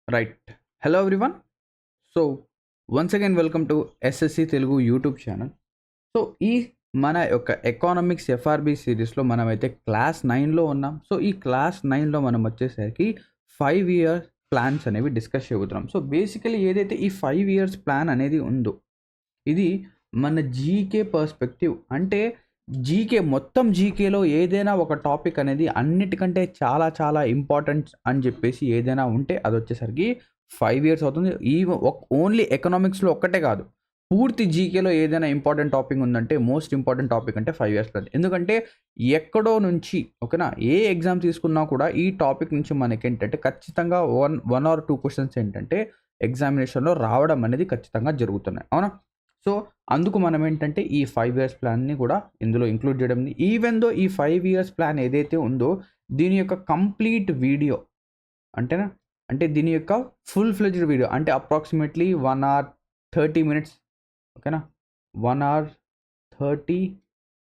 Right. Hello everyone. So, once again welcome to SSC Telugu YouTube channel. So, ఈ మన యొక్క economics FRB సీరీస్‌లో మనమైతే class 9లో ఉన్నాం. సో, ఈ క్లాస్ 9లో మనం వచ్చేసరికి 5 ఇయర్ ప్లాన్స్ అనేవి డిస్కస్ చేయబోతున్నాం. సో, బేసికల్లీ ఏదైతే ఈ 5 ఇయర్స్ ప్లాన్ అనేది ఉందో, ఇది మన జీకే పర్స్పెక్టివ్. అంటే మొత్తం జీకేలో ఏదైనా ఒక టాపిక్ అనేది అన్నిటికంటే చాలా చాలా ఇంపార్టెంట్ అని చెప్పేసి ఏదైనా ఉంటే అదొచ్చేసరికి 5 ఇయర్స్ అవుతుంది. ఓన్లీ ఎకనామిక్స్‌లో ఒక్కటే కాదు. పూర్తి జీకేలో ఏదైనా ఇంపార్టెంట్ టాపిక్ ఉందంటే మోస్ట్ ఇంపార్టెంట్ టాపిక్ అంటే 5 ఇయర్స్ ప్లాన్. ఎందుకంటే ఎక్కడో నుంచి ఓకేనా, ఏ ఎగ్జామ్ తీసుకున్నా కూడా ఈ టాపిక్ నుంచి మనకేంటంటే ఖచ్చితంగా 1 ఆర్ 2 క్వెషన్స్ ఏంటంటే ఎగ్జామినేషన్‌లో రావడం అనేది ఖచ్చితంగా జరుగుతున్నాయి. అవునా? సో, అందుకు మనం ఏంటంటే ఈ 5 ఇయర్స్ ప్లాన్‌ని కూడా ఇందులో ఇంక్లూడ్ చేయడం. ఈవెన్ దో ఈ 5 ఇయర్స్ ప్లాన్ ఏదైతే ఉందో దీని యొక్క కంప్లీట్ వీడియో అంటేనా, అంటే దీని యొక్క ఫుల్ ఫ్లెడ్జ్డ్ వీడియో అంటే అప్రాక్సిమేట్లీ 1 అవర్ 30 మినిట్స్ ఓకేనా. 1 అవర్ 30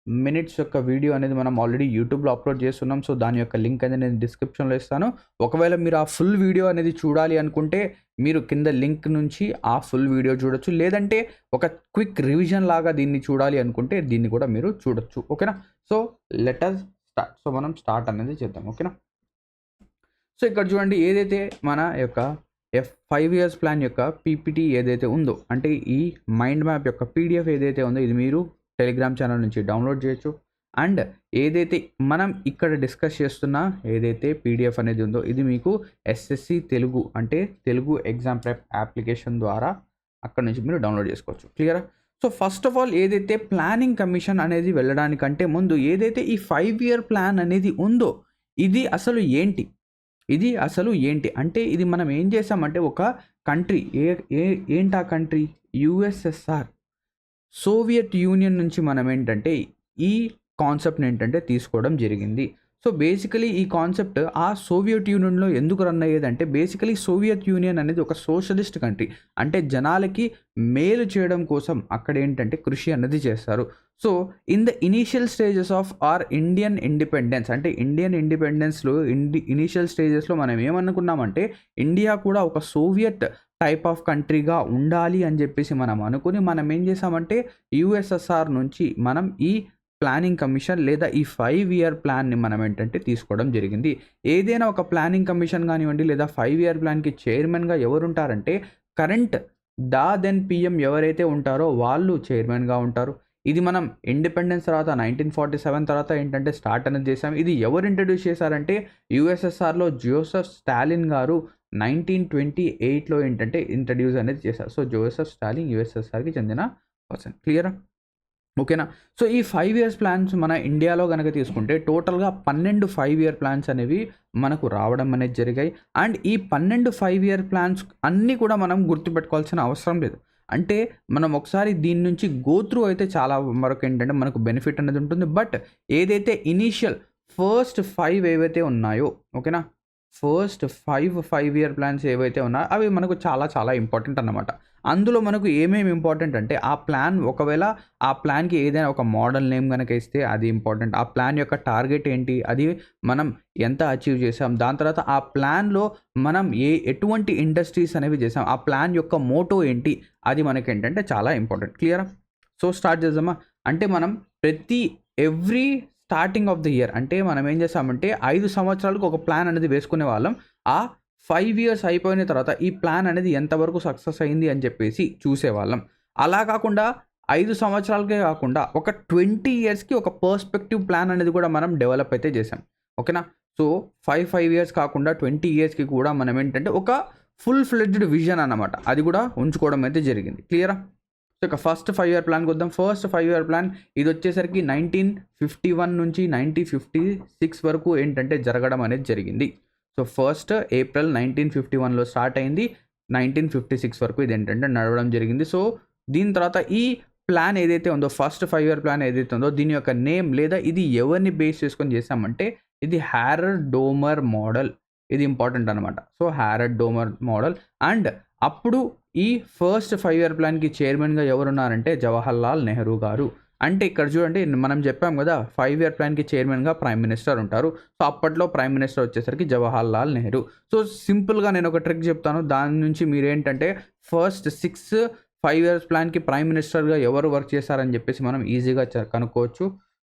మినిట్స్ యొక్క వీడియో అనేది మనం ఆల్రెడీ యూట్యూబ్‌లో అప్లోడ్ చేస్తున్నాం. సో, దాని యొక్క లింక్ అనేది నేను డిస్క్రిప్షన్‌లో ఇస్తాను. ఒకవేళ మీరు ఆ ఫుల్ వీడియో అనేది చూడాలి అనుకుంటే మీరు కింద లింక్ నుంచి ఆ ఫుల్ వీడియో చూడొచ్చు. లేదంటే ఒక క్విక్ రివిజన్ లాగా దీన్ని చూడాలి అనుకుంటే దీన్ని కూడా మీరు చూడొచ్చు. ఓకేనా. So, let us start. So, మనం స్టార్ట్ అనేది చేద్దాం. ఓకేనా. సో, ఇక్కడ చూడండి ఏదైతే మన యొక్క 5 ఇయర్స్ ప్లాన్ యొక్క పీపీటీ ఏదైతే ఉందో, అంటే ఈ మైండ్ మ్యాప్ యొక్క పీడిఎఫ్ ఏదైతే ఉందో ఇది మీరు టెలిగ్రామ్ ఛానల్ నుంచి డౌన్లోడ్ చేయొచ్చు. అండ్ ఏదైతే మనం ఇక్కడ డిస్కస్ చేస్తున్న ఏదైతే పీడిఎఫ్ అనేది ఉందో ఇది మీకు ఎస్ఎస్సి తెలుగు అంటే తెలుగు ఎగ్జామ్ ప్రెప్ అప్లికేషన్ ద్వారా అక్కడ నుంచి మీరు డౌన్లోడ్ చేసుకోవచ్చు. క్లియరా? సో, ఫస్ట్ ఆఫ్ ఆల్ ఏదైతే ప్లానింగ్ కమిషన్ అనేది వెళ్ళడానికంటే ముందు ఏదైతే ఈ 5 ఇయర్ ప్లాన్ అనేది ఉందో ఇది అసలు ఏంటి? అంటే ఇది మనం ఏం చేసామంటే ఒక కంట్రీ ఏంటా కంట్రీ? యూఎస్ఎస్ఆర్, సోవియట్ యూనియన్ నుంచి మనం ఏంటంటే ఈ కాన్సెప్ట్‌ని ఏంటంటే తీసుకోవడం జరిగింది. సో, బేసికలీ ఈ కాన్సెప్ట్ ఆ సోవియట్ యూనియన్‌లో ఎందుకు రన్ అయ్యేదంటే బేసికలీ సోవియట్ యూనియన్ అనేది ఒక సోషలిస్ట్ కంట్రీ. అంటే జనాలకి మేలు చేయడం కోసం అక్కడ ఏంటంటే కృషి అనేది చేస్తారు. So, in the initial stages of our Indian independence అంటే ఇండియన్ ఇండిపెండెన్స్‌లో ఇనీషియల్ స్టేజెస్‌లో మనం ఏమనుకున్నామంటే ఇండియా కూడా ఒక సోవియట్ టైప్ ఆఫ్ కంట్రీగా ఉండాలి అని చెప్పేసి మనం అనుకుని మనం ఏం చేసామంటే యూఎస్ఎస్ఆర్ నుంచి మనం ఈ ప్లానింగ్ కమిషన్ లేదా ఈ 5 ఇయర్ ప్లాన్‌ని మనం ఏంటంటే తీసుకోవడం జరిగింది. ఏదైనా ఒక ప్లానింగ్ కమిషన్ కానివ్వండి లేదా 5 ఇయర్ ప్లాన్‌కి చైర్మన్‌గా ఎవరుంటారంటే కరెంట్ దెన్ పీఎం ఎవరైతే ఉంటారో వాళ్ళు చైర్మన్‌గా ఉంటారు. ఇది మనం ఇండిపెండెన్స్ తర్వాత 1947 తర్వాత ఏంటంటే స్టార్ట్ అనేది చేసాం. ఇది ఎవరు ఇంట్రడ్యూస్ చేశారంటే యూఎస్ఎస్ఆర్‌లో జోసెఫ్ స్టాలిన్ గారు 1928లో ఏంటంటే ఇంట్రడ్యూస్ అనేది చేశారు. సో, జోసెఫ్ స్టాలిన్ యూఎస్ఎస్ఆర్‌కి చెందిన పర్సన్. క్లియరా? ఓకేనా. సో, ఈ 5 ఇయర్స్ ప్లాన్స్ మన ఇండియాలో గనక తీసుకుంటే టోటల్‌గా 12 5 ఇయర్ ప్లాన్స్ అనేవి మనకు రావడం అనేది జరిగాయి. అండ్ ఈ 12 5 ఇయర్ ప్లాన్స్ అన్నీ కూడా మనం గుర్తుపెట్టుకోవాల్సిన అవసరం లేదు. అంటే మనం ఒకసారి దీని నుంచి గో త్రూ అయితే చాలా వరకు ఏంటంటే మనకు బెనిఫిట్ అనేది ఉంటుంది. బట్ ఏదైతే ఇనీషియల్ ఫస్ట్ 5 ఏవైతే ఉన్నాయో ఓకేనా. ఫస్ట్ 5 ఇయర్ ప్లాన్స్ ఏవైతే ఉన్నాయో అవి మనకు చాలా చాలా ఇంపార్టెంట్ అన్నమాట. అందులో మనకు ఏమేమి ఇంపార్టెంట్ అంటే ఆ ప్లాన్ ఒకవేళ ఆ ప్లాన్‌కి ఏదైనా ఒక మోడల్ నేమ్ గనక ఇస్తే అది ఇంపార్టెంట్. ఆ ప్లాన్ యొక్క టార్గెట్ ఏంటి? అది మనం ఎంత అచీవ్ చేసాం? దాని తర్వాత ఆ ప్లాన్‌లో మనం ఎటువంటి ఇండస్ట్రీస్ అనేవి చేసాం? ఆ ప్లాన్ యొక్క మోటో ఏంటి? అది మనకేంటంటే చాలా ఇంపార్టెంట్. క్లియరా? సో, స్టార్ట్ చేద్దామా? అంటే మనం every starting of the year అంటే మనం ఏం చేసామంటే 5 సంవత్సరాలకు ఒక ప్లాన్ అనేది వేసుకునేవాళ్ళం. ఆ 5 ఇయర్స్ అయిపోయిన తర్వాత ఈ ప్లాన్ అనేది ఎంతవరకు సక్సెస్ అయింది అని చెప్పేసి చూసేవాళ్ళం. అలా కాకుండా 5 సంవత్సరాలకే కాకుండా ఒక 20 ఇయర్స్‌కి ఒక పర్స్పెక్టివ్ ప్లాన్ అనేది కూడా మనం డెవలప్ అయితే చేసాం. ఓకేనా. సో, 5 ఇయర్స్ కాకుండా 20 ఇయర్స్‌కి కూడా మనం ఏంటంటే ఒక ఫుల్ ఫ్లెడ్జ్డ్ విజన్ అన్నమాట. అది కూడా ఉంచుకోవడం అయితే జరిగింది. క్లియరా? సో, ఇక ఫస్ట్ 5 ఇయర్ ప్లాన్‌కి వద్దాం. ఫస్ట్ 5 ఇయర్ ప్లాన్ ఇదొచ్చేసరికి 1951 నుంచి 1956 వరకు ఏంటంటే జరగడం అనేది జరిగింది. సో, ఫస్ట్ ఏప్రిల్ 1951లో స్టార్ట్ అయింది. 1956 వరకు ఇదేంటంటే నడవడం జరిగింది. సో, దీని తర్వాత ఈ ప్లాన్ ఏదైతే ఉందో ఫస్ట్ 5 ఇయర్ ప్లాన్ ఏదైతే ఉందో దీని యొక్క నేమ్ లేదా ఇది ఎవరిని బేస్ చేసుకొని చేసామంటే ఇది హారల్డ్ డోమర్ మోడల్. ఇది ఇంపార్టెంట్ అనమాట. So, Harold Domar model. And అప్పుడు ఈ ఫస్ట్ 5 ఇయర్ ప్లాన్‌కి చైర్మన్‌గా ఎవరున్నారంటే జవహర్లాల్ నెహ్రూ గారు. అంటే ఇక్కడ చూడండి మనం చెప్పాం కదా 5 ఇయర్ ప్లాన్‌కి చైర్మన్‌గా ప్రైమ్ మినిస్టర్ ఉంటారు. సో, అప్పట్లో ప్రైమ్ మినిస్టర్ వచ్చేసరికి జవహర్ లాల్ నెహ్రూ. సో, సింపుల్‌గా నేను ఒక ట్రిక్ చెప్తాను. దాని నుంచి మీరేంటంటే ఫస్ట్ 5 ఇయర్స్ ప్లాన్‌కి ప్రైమ్ మినిస్టర్‌గా ఎవరు వర్క్ చేశారని చెప్పేసి మనం ఈజీగా కనుక్కోవచ్చు.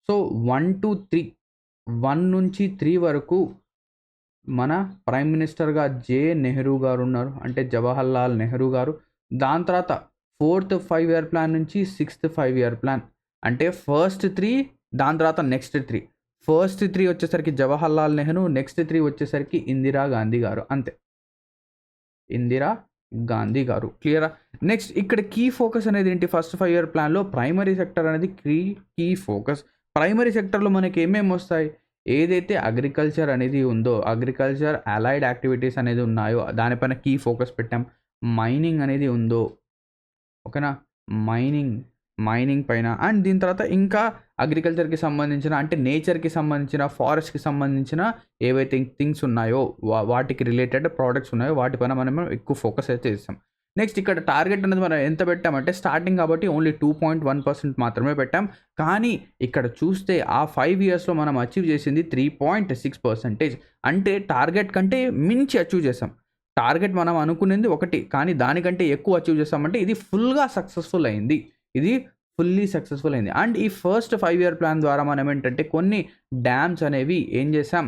సో, 1 నుంచి 3 వరకు మన ప్రైమ్ మినిస్టర్‌గా నెహ్రూ గారున్నారు. అంటే జవహర్ లాల్ నెహ్రూ గారు. దాని తర్వాత ఫోర్త్ 5 ఇయర్ ప్లాన్ నుంచి సిక్స్త్ 5 ఇయర్ ప్లాన్. అంటే ఫస్ట్ 3 దాని తర్వాత నెక్స్ట్ 3. ఫస్ట్ 3 వచ్చేసరికి జవహర్ లాల్ నెహ్రూ. నెక్స్ట్ 3 వచ్చేసరికి ఇందిరా గాంధీ గారు. అంతే. ఇందిరా గాంధీ గారు. క్లియరా? నెక్స్ట్ ఇక్కడ కీ ఫోకస్ అనేది ఏంటి? ఫస్ట్ 5 ఇయర్ ప్లాన్‌లో ప్రైమరీ సెక్టర్ అనేది కీ ఫోకస్. ప్రైమరీ సెక్టర్‌లో మనకి ఏమేమి వస్తాయి? ఏదైతే అగ్రికల్చర్ అనేది ఉందో, అగ్రికల్చర్ అలైడ్ యాక్టివిటీస్ అనేది ఉన్నాయో దానిపైన కీ ఫోకస్ పెట్టాం. మైనింగ్ అనేది ఉందో, ఓకేనా? మైనింగ్ పైన అండ్ దీని తర్వాత ఇంకా అగ్రికల్చర్‌కి సంబంధించిన అంటే నేచర్‌కి సంబంధించిన, ఫారెస్ట్‌కి సంబంధించిన ఏవైతే థింగ్స్ ఉన్నాయో వాటికి రిలేటెడ్ ప్రొడక్ట్స్ ఉన్నాయో వాటిపైన మనం ఎక్కువ ఫోకస్ అయితే చేస్తాం. నెక్స్ట్ ఇక్కడ టార్గెట్ అనేది మనం ఎంత పెట్టామంటే స్టార్టింగ్ కాబట్టి ఓన్లీ 2.1% మాత్రమే పెట్టాం. కానీ ఇక్కడ చూస్తే ఆ 5 ఇయర్స్‌లో మనం అచీవ్ చేసింది 3.6%. అంటే టార్గెట్ కంటే మించి అచీవ్ చేసాం. టార్గెట్ మనం అనుకునేది ఒకటి. కానీ దానికంటే ఎక్కువ అచీవ్ చేసామంటే ఇది ఫుల్లీ సక్సెస్‌ఫుల్ అయింది. అండ్ ఈ ఫస్ట్ 5 ఇయర్ ప్లాన్ ద్వారా మనం ఏంటంటే కొన్ని డ్యామ్స్ అనేవి ఏం చేసాం?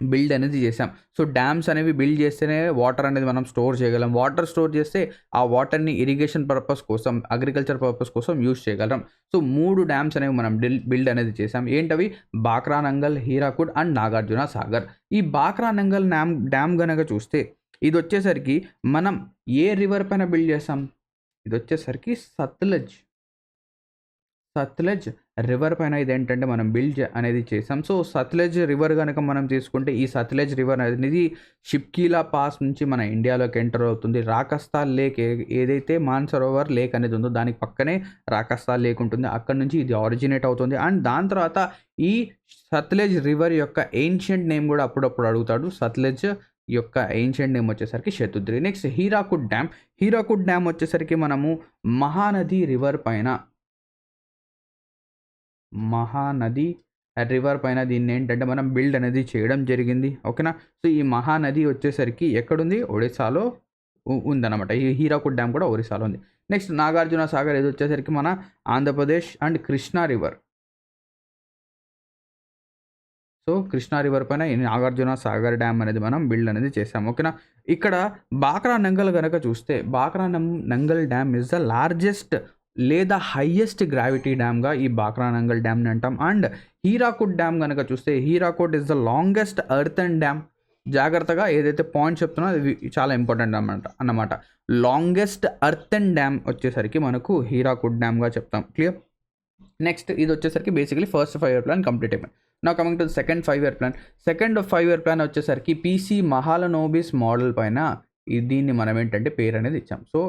బిల్డ్ అనేది చేసాం. సో, డ్యామ్స్ అనేవి బిల్డ్ చేస్తేనే వాటర్ అనేది మనం స్టోర్ చేయగలం. వాటర్ స్టోర్ చేస్తే ఆ వాటర్‌ని ఇరిగేషన్ పర్పస్ కోసం, అగ్రికల్చర్ పర్పస్ కోసం యూజ్ చేయగలం. సో, 3 డ్యామ్స్ అనేవి మనం బిల్డ్ అనేది చేసాం. ఏంటవి? బాక్రా నంగల్, హీరాకుడ్ అండ్ నాగార్జున సాగర్. ఈ బాక్రా నంగల్ డ్యామ్ గనక చూస్తే ఇదొచ్చేసరికి మనం ఏ రివర్ పైన బిల్డ్ చేసాం? ఇదొచ్చేసరికి సత్లెజ్ రివర్ పైన ఇదేంటంటే మనం బిల్డ్ అనేది చేసాం. సో, సత్లెజ్ రివర్ గనక మనం తీసుకుంటే ఈ సత్లెజ్ రివర్ అనేది షిప్కీలా పాస్ నుంచి మన ఇండియాలోకి ఎంటర్ అవుతుంది. రాకస్తాల్ లేక్ ఏదైతే మాన్సరోవర్ లేక్ అనేది ఉందో దానికి పక్కనే రాకస్తాల్ లేక్ ఉంటుంది. అక్కడి నుంచి ఇది ఆరిజినేట్ అవుతుంది. అండ్ దాని తర్వాత ఈ సత్లెజ్ రివర్ యొక్క ఏన్షియంట్ నేమ్ కూడా అప్పుడప్పుడు అడుగుతాడు. సత్లెజ్ యొక్క ఏన్షియంట్ నేమ్ వచ్చేసరికి శతుద్రి. నెక్స్ట్ హీరాకుడ్ డ్యామ్ వచ్చేసరికి మనము మహానది రివర్ పైన దీన్ని ఏంటంటే మనం బిల్డ్ అనేది చేయడం జరిగింది. ఓకేనా? సో, ఈ మహానది వచ్చేసరికి ఎక్కడుంది? ఒడిస్సాలో ఉందన్నమాట. ఈ హీరాకుడ్ డ్యామ్ కూడా ఒరిస్సాలో ఉంది. నెక్స్ట్ నాగార్జున సాగర్ ఇది వచ్చేసరికి మన Andhra Pradesh and Krishna river. So, Krishna river పైన ఈ నాగార్జున సాగర్ డ్యామ్ అనేది మనం బిల్డ్ అనేది చేసాం. ఓకేనా? ఇక్కడ బాక్రా నంగల్ గనక చూస్తే Bhakra Nangal dam is the largest లేదా హైయెస్ట్ గ్రావిటీ డ్యామ్‌గా ఈ బాక్రా నంగల్ డ్యామ్‌ని అంటాం. అండ్ హీరాకుడ్ డ్యామ్ గనక చూస్తే Hirakud is the longest earthen dam. జాగ్రత్తగా ఏదైతే పాయింట్ చెప్తున్నా అది చాలా ఇంపార్టెంట్ అన్నమాట. లాంగెస్ట్ ఎర్తన్ డ్యామ్ వచ్చేసరికి మనకు హీరాకుడ్ డ్యామ్‌గా చెప్తాం. క్లియర్? నెక్స్ట్ ఇది వచ్చేసరికి basically first 5 year plan complete అయిపోయింది. Now coming to the second 5 year plan. Second 5 year plan వచ్చేసరికి పీసీ మహాలనోబిస్ మోడల్ పైన దీన్ని మనం ఏంటంటే పేరు అనేది ఇచ్చాం. So,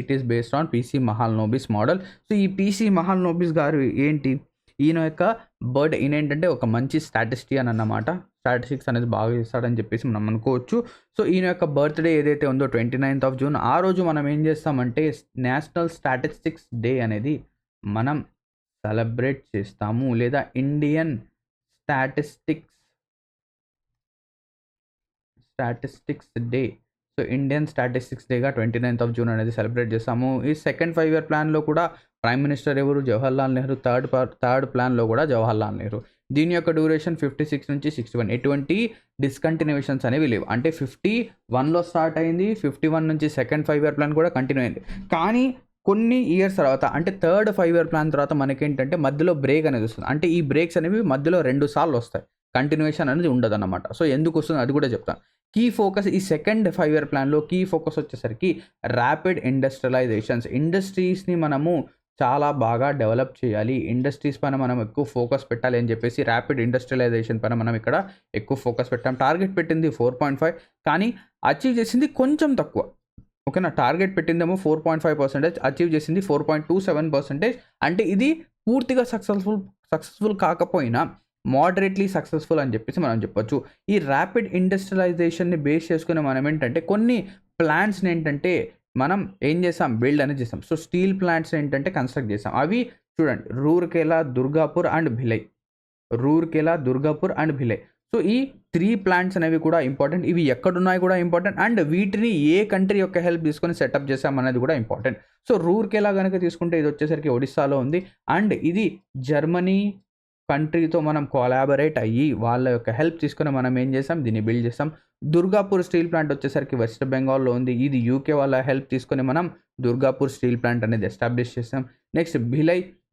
it is based on PC Mahalanobis model. So, ఈ పీసీ మహాలనోబిస్ గారు ఏంటి? ఈయన యొక్క ఈయనేంటంటే ఒక మంచి స్టాటిస్టియన్ అన్నమాట. స్టాటిస్టిక్స్ అనేది బాగా చేస్తాడని చెప్పేసి మనం అనుకోవచ్చు. సో, ఈయన యొక్క బర్త్‌డే ఏదైతే ఉందో 29th జూన్ ఆ రోజు మనం ఏం చేస్తామంటే నేషనల్ స్టాటిస్టిక్స్ డే అనేది మనం సెలబ్రేట్ చేస్తాము. లేదా Indian statistics day. So, Indian statistics డేగా 29th జూన్ అనేది సెలబ్రేట్ చేస్తాము. ఈ సెకండ్ 5 ఇయర్ ప్లాన్‌లో కూడా ప్రైమ్ మినిస్టర్ ఎవరు? జవహర్ లాల్ నెహ్రూ. థర్డ్ ప్లాన్‌లో కూడా జవహర్ లాల్ నెహ్రూ. దీని యొక్క డ్యూరేషన్ 56 నుంచి 61. ఎటువంటి డిస్కంటిన్యూషన్స్ అనేవి లేవు. అంటే 51లో స్టార్ట్ అయింది. 51 నుంచి సెకండ్ 5 ఇయర్ ప్లాన్ కూడా కంటిన్యూ అయింది. కానీ కొన్ని ఇయర్స్ తర్వాత అంటే థర్డ్ 5 ఇయర్ ప్లాన్ తర్వాత మనకేంటంటే మధ్యలో బ్రేక్ అనేది వస్తుంది. అంటే ఈ బ్రేక్స్ అనేవి మధ్యలో 2 సార్లు వస్తాయి. కంటిన్యూయేషన్ అనేది ఉండదన్నమాట. సో, ఎందుకు వస్తుందో అది కూడా చెప్తాను. కీ ఫోకస్ ఈ సెకండ్ 5 ఇయర్ ప్లాన్‌లో కీ ఫోకస్ వచ్చేసరికి ర్యాపిడ్ ఇండస్ట్రియలైజేషన్స్. ఇండస్ట్రీస్‌ని మనము చాలా బాగా డెవలప్ చేయాలి. ఇండస్ట్రీస్ పైన మనం ఎక్కువ ఫోకస్ పెట్టాలి అని చెప్పేసి ర్యాపిడ్ ఇండస్ట్రియలైజేషన్ పైన మనం ఇక్కడ ఎక్కువ ఫోకస్ పెట్టాం. టార్గెట్ పెట్టింది 4.5 కానీ అచీవ్ చేసింది కొంచెం తక్కువ. ఓకేనా? టార్గెట్ పెట్టిందేమో 4.5%, అచీవ్ చేసింది 4.27%. అంటే ఇది పూర్తిగా సక్సెస్ఫుల్ కాకపోయినా మోడరేట్లీ సక్సెస్ఫుల్ అని చెప్పేసి మనం చెప్పొచ్చు. ఈ ర్యాపిడ్ ఇండస్ట్రియలైజేషన్‌ని బేస్ చేసుకొని మనం ఏంటంటే కొన్ని ప్లాంట్స్‌ని ఏంటంటే మనం ఏం చేసాం? బిల్డ్ అనేది చేసాం. సో, స్టీల్ ప్లాంట్స్ ఏంటంటే కన్‌స్ట్రక్ట్ చేసాం. అవి చూడండి Rourkela, Durgapur and Bhilai. Rourkela, Durgapur and Bhilai. So ఈ 3 ప్లాంట్స్ అనేవి కూడా ఇంపార్టెంట్. ఇవి ఎక్కడున్నాయి కూడా ఇంపార్టెంట్ అండ్ వీటిని ఏ కంట్రీ యొక్క హెల్ప్ తీసుకొని సెటప్ చేసామనేది కూడా ఇంపార్టెంట్. సో రూర్కెలా గనక తీసుకుంటే ఇది వచ్చేసరికి ఒడిస్సాలో ఉంది అండ్ ఇది జర్మనీ కంట్రీతో మనం కొలాబరేట్ అయ్యి వాళ్ళ యొక్క హెల్ప్ తీసుకొని మనం ఏం చేసాం, దీన్ని బిల్డ్ చేసాం. దుర్గాపూర్ స్టీల్ ప్లాంట్ వచ్చేసరికి వెస్ట్ బెంగాల్లో ఉంది. ఇది యూకే వాళ్ళ హెల్ప్ తీసుకొని మనం దుర్గాపూర్ స్టీల్ ప్లాంట్ అనేది ఎస్టాబ్లిష్ చేసాం. నెక్స్ట్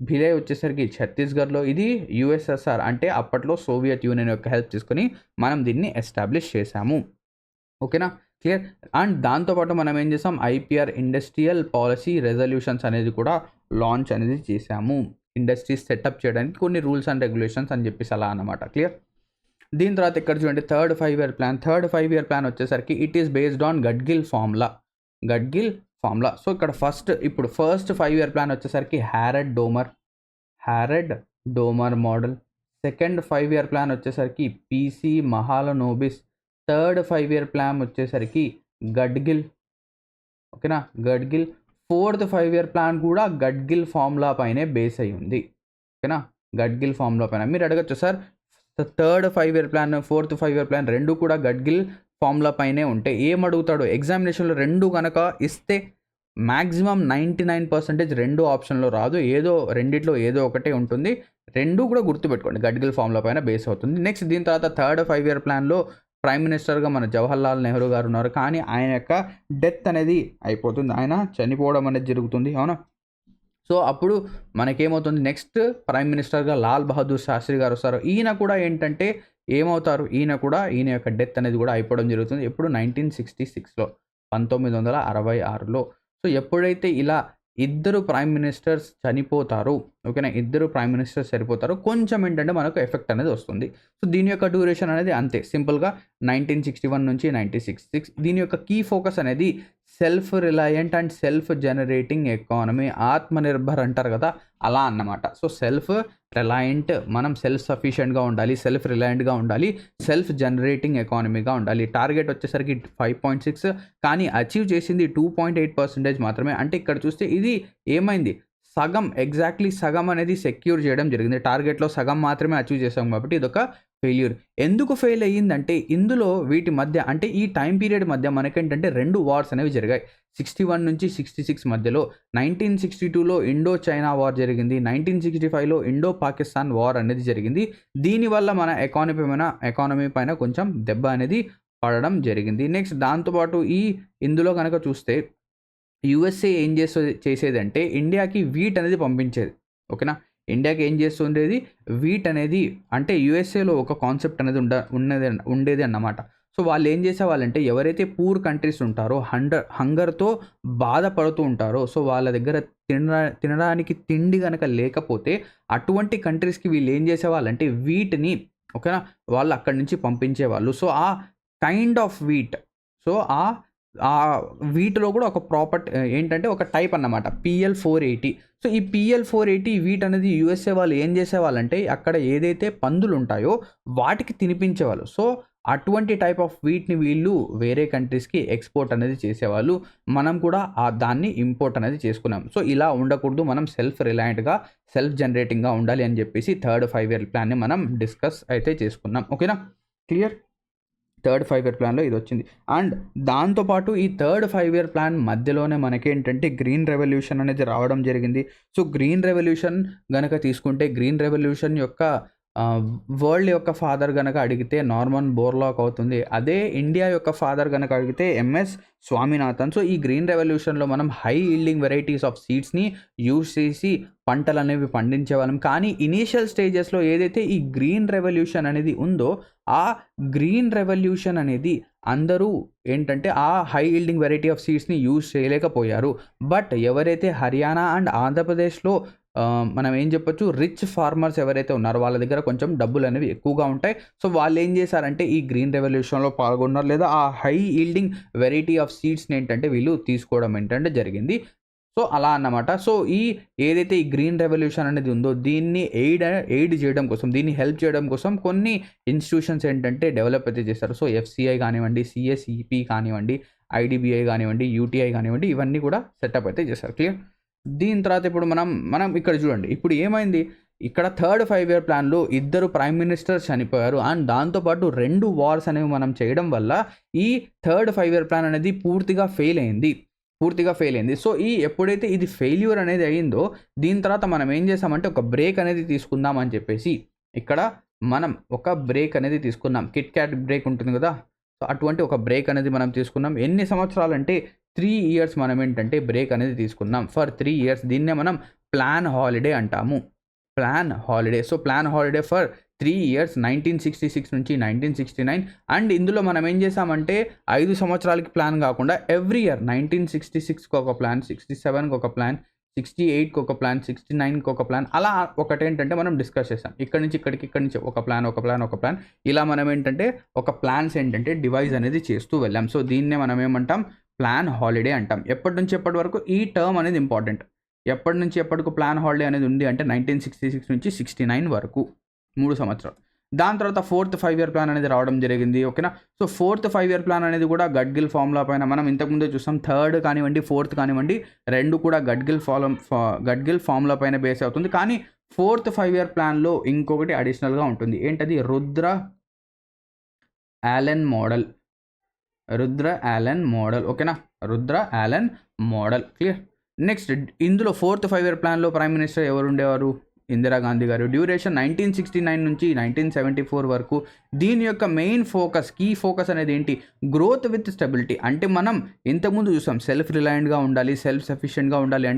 భిలై వచ్చేసరికి ఛత్తీస్గఢ్లో, ఇది యుఎస్ఎస్ఆర్ అంటే అప్పట్లో సోవియట్ యూనియన్ యొక్క హెల్ప్ తీసుకొని మనం దీన్ని ఎస్టాబ్లిష్ చేసాము. ఓకేనా, క్లియర్. అండ్ దాంతోపాటు మనం ఏం చేసాం, ఐపీఆర్ ఇండస్ట్రియల్ పాలసీ రెజల్యూషన్స్ అనేది కూడా లాంచ్ అనేది చేసాము. ఇండస్ట్రీస్ సెటప్ చేయడానికి కొన్ని రూల్స్ అండ్ రెగ్యులేషన్స్ అని చెప్పేసి అలా అన్నమాట. క్లియర్. దీని తర్వాత ఇక్కడ చూడండి third 5-year plan. Third 5-year plan వచ్చేసరికి it is based on Gadgil formula. So ఇక్కడ ఫస్ట్ 5-year ప్లాన్ వచ్చేసరికి Harrod Domar model. Second 5-year plan వచ్చేసరికి PC Mahalanobis. Third 5-year plan వచ్చేసరికి గడ్గిల్. ఓకేనా, గడ్గిల్. ఫోర్త్ 5-year ప్లాన్ కూడా గడ్గిల్ ఫార్ములా పైనే బేస్ అయి ఉంది. ఓకేనా, గడ్గిల్ ఫార్ములా పైన. మీరు అడగచ్చు sir third 5-year plan, fourth 5-year plan రెండు కూడా గడ్గిల్ ఫార్ములా పైనే ఉంటే ఏం అడుగుతాడు ఎగ్జామినేషన్లో? రెండు కనుక ఇస్తే మ్యాక్సిమం 99% రెండు ఆప్షన్లో రాదు, రెండిట్లో ఏదో ఒకటే ఉంటుంది. రెండు కూడా గుర్తుపెట్టుకోండి, గడ్గిల్ ఫార్ములా పైన బేస్ అవుతుంది. నెక్స్ట్ దీని తర్వాత థర్డ్ 5-year ప్లాన్లో ప్రైమ్ మినిస్టర్గా మన జవహర్లాల్ నెహ్రూ గారు ఉన్నారు. కానీ ఆయన యొక్క డెత్ అనేది అయిపోతుంది, ఆయన చనిపోవడం అనేది జరుగుతుంది. అవునా, సో అప్పుడు మనకేమవుతుంది, నెక్స్ట్ ప్రైమ్ మినిస్టర్గా లాల్ బహదూర్ శాస్త్రి గారు వస్తారు. ఈయన కూడా ఏంటంటే ఏమవుతారు, ఈయన యొక్క డెత్ అనేది కూడా అయిపోవడం జరుగుతుంది. ఎప్పుడు 1966లో, 1966లో. సో ఎప్పుడైతే ఇలా ఇద్దరు ప్రైమ్ మినిస్టర్స్ చనిపోతారు, ఓకేనా, ఇద్దరు ప్రైమ్ మినిస్టర్స్ చనిపోతారు, కొంచెం ఏంటంటే మనకు ఎఫెక్ట్ అనేది వస్తుంది. సో దీని యొక్క డ్యూరేషన్ అనేది అంతే సింపుల్గా 1961 నుంచి 1966. దీని యొక్క కీ ఫోకస్ అనేది self reliant and self generating economy. Atmanirbhar అంటారు కదా, అలా అన్నమాట. సో సెల్ఫ్ రిలయంట్, మనం సెల్ఫ్ సఫిషియెంట్గా ఉండాలి, సెల్ఫ్ రిలయంట్గా ఉండాలి, సెల్ఫ్ జనరేటింగ్ ఎకానమీగా ఉండాలి. టార్గెట్ వచ్చేసరికి 5.6, కానీ అచీవ్ చేసింది 2.8% మాత్రమే. అంటే ఇక్కడ చూస్తే ఇది ఏమైంది, ఎగ్జాక్ట్లీ సగం అనేది సెక్యూర్ చేయడం జరిగింది. టార్గెట్లో సగం మాత్రమే అచీవ్ చేసాం కాబట్టి ఇదొక ఫెయిల్యూర్. ఎందుకు ఫెయిల్ అయ్యిందంటే ఇందులో వీటి మధ్య అంటే ఈ టైం పీరియడ్ మధ్య మనకేంటంటే 2 వార్స్ అనేవి జరిగాయి. 61 నుంచి 66 మధ్యలో. 1962లో ఇండో చైనా వార్ జరిగింది. 1965లో ఇండో పాకిస్తాన్ వార్ అనేది జరిగింది. దీనివల్ల మన ఎకానమీ పైన కొంచెం దెబ్బ అనేది పడడం జరిగింది. నెక్స్ట్ దాంతోపాటు ఇందులో కనుక చూస్తే యుఎస్ఏ ఏం చేసేదంటే ఇండియాకి వీట్ అనేది పంపించేది. ఓకేనా, ఇండియాకి ఏం చేస్తుండేది, వీట్ అనేది. అంటే యుఎస్ఏలో ఒక కాన్సెప్ట్ అనేది ఉండేది అన్నమాట. సో వాళ్ళు ఏం చేసేవాళ్ళంటే ఎవరైతే పూర్ కంట్రీస్ ఉంటారో, హంగర్తో బాధపడుతూ ఉంటారో, సో వాళ్ళ దగ్గర తినడానికి తిండి కనుక లేకపోతే అటువంటి కంట్రీస్కి వీళ్ళు ఏం చేసేవాళ్ళంటే వీటిని, ఓకేనా, వాళ్ళు అక్కడి నుంచి పంపించేవాళ్ళు. సో ఆ కైండ్ ఆఫ్ వీట్, సో ఆ వీటిలో కూడా ఒక ఏంటంటే ఒక టైప్ అన్నమాట, PL480. సో ఈ PL480 వీట్ అనేది యుఎస్ఏ వాళ్ళు ఏం చేసేవాళ్ళంటే అక్కడ ఏదైతే పందులు ఉంటాయో వాటికి తినిపించేవాళ్ళు. సో అటువంటి టైప్ ఆఫ్ వీట్ని వీళ్ళు వేరే కంట్రీస్కి ఎక్స్పోర్ట్ అనేది చేసేవాళ్ళు. మనం కూడా దాన్ని ఇంపోర్ట్ అనేది చేసుకున్నాం. సో ఇలా ఉండకూడదు, మనం సెల్ఫ్ రిలయంట్గా, సెల్ఫ్ జనరేటింగ్గా ఉండాలి అని చెప్పేసి థర్డ్ 5-year ప్లాన్ని మనం డిస్కస్ అయితే చేసుకున్నాం. ఓకేనా, క్లియర్. థర్డ్ 5-year ప్లాన్లో ఇది వచ్చింది. అండ్ దాంతోపాటు ఈ థర్డ్ 5-year ప్లాన్ మధ్యలోనే మనకేంటంటే గ్రీన్ రెవల్యూషన్ అనేది రావడం జరిగింది. సో గ్రీన్ రెవల్యూషన్ గనక తీసుకుంటే గ్రీన్ రెవల్యూషన్ యొక్క వరల్డ్ యొక్క ఫాదర్ గనక అడిగితే నార్మన్ బోర్లాక్ అవుతుంది. అదే ఇండియా యొక్క ఫాదర్ గనక అడిగితే MS స్వామినాథన్. సో ఈ గ్రీన్ రెవల్యూషన్లో మనం హై ఈల్డింగ్ వెరైటీస్ ఆఫ్ సీడ్స్ని యూజ్ చేసి పంటలు అనేవి పండించే వాళ్ళం. కానీ ఇనీషియల్ స్టేజెస్లో ఏదైతే ఈ గ్రీన్ రెవల్యూషన్ అనేది ఉందో ఆ గ్రీన్ రెవల్యూషన్ అనేది అందరూ ఏంటంటే ఆ హై ఈల్డింగ్ వెరైటీ ఆఫ్ సీడ్స్ని యూజ్ చేయలేకపోయారు. బట్ ఎవరైతే హర్యానా అండ్ ఆంధ్రప్రదేశ్లో మనం ఏం చెప్పొచ్చు, రిచ్ ఫార్మర్స్ ఎవరైతే ఉన్నారో వాళ్ళ దగ్గర కొంచెం డబ్బులు అనేవి ఎక్కువగా ఉంటాయి. సో వాళ్ళు ఏం చేశారంటే ఈ గ్రీన్ రెవల్యూషన్లో పాల్గొన్నారు, లేదా ఆ హై ఈల్డింగ్ వెరైటీ ఆఫ్ సీడ్స్ని ఏంటంటే వీళ్ళు తీసుకోవడం ఏంటంటే జరిగింది. సో అలా అన్నమాట. సో ఏదైతే ఈ గ్రీన్ రెవల్యూషన్ అనేది ఉందో దీన్ని ఎయిడ్ చేయడం కోసం, దీన్ని హెల్ప్ చేయడం కోసం కొన్ని ఇన్స్టిట్యూషన్స్ ఏంటంటే డెవలప్ అయితే చేస్తారు. సో FCI కానివ్వండి, CSEP కానివ్వండి, IDBI కానివ్వండి, UTI కానివ్వండి, ఇవన్నీ కూడా సెటప్ అయితే చేస్తారు. క్లియర్. దీని తర్వాత ఇప్పుడు మనం ఇక్కడ చూడండి, ఇప్పుడు ఏమైంది, ఇక్కడ థర్డ్ 5 ఇయర్ ప్లాన్లో ఇద్దరు ప్రైమ్ మినిస్టర్స్ చనిపోయారు అండ్ దాంతోపాటు 2 వార్స్ అనేవి మనం చేయడం వల్ల ఈ థర్డ్ 5 ఇయర్ ప్లాన్ అనేది పూర్తిగా ఫెయిల్ అయింది. సో ఎప్పుడైతే ఇది ఫెయిల్యూర్ అనేది అయిందో దీని తర్వాత మనం ఏం చేసామంటే ఒక బ్రేక్ అనేది తీసుకుందాం అని చెప్పేసి ఇక్కడ మనం ఒక బ్రేక్ అనేది తీసుకున్నాం. కిట్ క్యాట్ బ్రేక్ ఉంటుంది కదా, సో అటువంటి ఒక బ్రేక్ అనేది మనం తీసుకున్నాం. ఎన్ని సంవత్సరాలు అంటే 3 ఇయర్స్ మనం ఏంటంటే బ్రేక్ అనేది తీసుకున్నాం. ఫర్ 3 ఇయర్స్ దీన్నే మనం ప్లాన్ హాలిడే అంటాము. Plan holiday. So plan holiday for 3 years 1966 నుంచి 1969. అండ్ ఇందులో మనం ఏం చేసామంటే 5 సంవత్సరాలకి ప్లాన్ కాకుండా ఎవ్రీ ఇయర్ 1966కి ఒక ప్లాన్, 67కి ఒక ప్లాన్, 68కి ఒక ప్లాన్, 69కి ఒక ప్లాన్, అలా ఒకటేంటంటే మనం డిస్కస్ చేసాం. ఇక్కడి నుంచి ఇక్కడికి, ఇక్కడి నుంచి ఒక ప్లాన్ ఇలా మనం ఏంటంటే ఒక ప్లాన్స్ ఏంటంటే డివైజ్ అనేది చేస్తూ వెళ్ళాం. సో దీన్నే మనం ఏమంటాం, ప్లాన్ హాలిడే అంటాం. ఎప్పటి నుంచి ఎప్పటి వరకు ఈ టర్మ్ అనేది ఇంపార్టెంట్. ఎప్పటి నుంచి ఎప్పటికి ప్లాన్ హాలిడే అనేది ఉంది అంటే 1966 నుంచి 69 వరకు 3 సంవత్సరాలు. దాని తర్వాత ఫోర్త్ 5 ఇయర్ ప్లాన్ అనేది రావడం జరిగింది. ఓకేనా. సో ఫోర్త్ 5 ఇయర్ ప్లాన్ అనేది కూడా గడ్గిల్ ఫార్ములా పైన మనం ఇంతకుముందే చూసాం. థర్డ్ కానివ్వండి, ఫోర్త్ కానివ్వండి, రెండు కూడా గడ్గిల్ ఫార్ములా పైన బేస్ అవుతుంది. కానీ ఫోర్త్ 5 ఇయర్ ప్లాన్లో ఇంకొకటి అడిషనల్గా ఉంటుంది. ఏంటది, రుద్ర ఆలెన్ మోడల్. ఓకేనా, Rudra Alan model. Clear. Next ఇందులో ఫోర్త్ 5 ఇయర్ ప్లాన్లో ప్రైమ్ మినిస్టర్ ఎవరు ఉండేవారు, ఇందిరాగాంధీ గారు. డ్యూరేషన్ 1969 నుంచి 1974 వరకు. దీని యొక్క మెయిన్ కీ ఫోకస్ అనేది ఏంటి, గ్రోత్ విత్ స్టెబిలిటీ. అంటే మనం ఇంతకుముందు చూసాం సెల్ఫ్ రిలయంట్గా ఉండాలి, సెల్ఫ్ సఫిషియెంట్గా ఉండాలి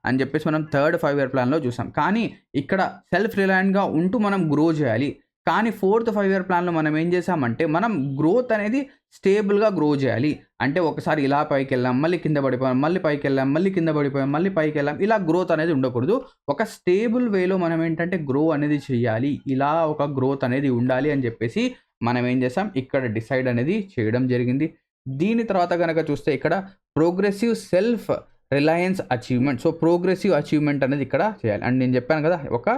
అని చెప్పేసి మనం థర్డ్ 5 ఇయర్ ప్లాన్లో చూసాం. కానీ ఇక్కడ సెల్ఫ్ రిలయంట్గా ఉంటూ మనం గ్రో చేయాలి. కానీ ఫోర్త్ 5 ఇయర్ ప్లాన్లో మనం ఏం చేసామంటే మనం గ్రోత్ అనేది స్టేబుల్గా గ్రో చేయాలి. అంటే ఒకసారి ఇలా పైకి వెళ్ళాం, మళ్ళీ కింద పడిపోయాం, మళ్ళీ పైకి వెళ్ళాం, మళ్ళీ కింద పడిపోయాం, మళ్ళీ పైకి వెళ్ళాం, ఇలా గ్రోత్ అనేది ఉండకూడదు. ఒక స్టేబుల్ వేలో మనం ఏంటంటే గ్రో అనేది చేయాలి. ఇలా ఒక గ్రోత్ అనేది ఉండాలి అని చెప్పేసి మనం ఏం చేసాం, ఇక్కడ డిసైడ్ అనేది చేయడం జరిగింది. దీని తర్వాత కనుక చూస్తే ఇక్కడ progressive self Reliance achievement. So progressive achievement అనేది ఇక్కడ చేయాలి. అండ్ నేను చెప్పాను కదా, ఒక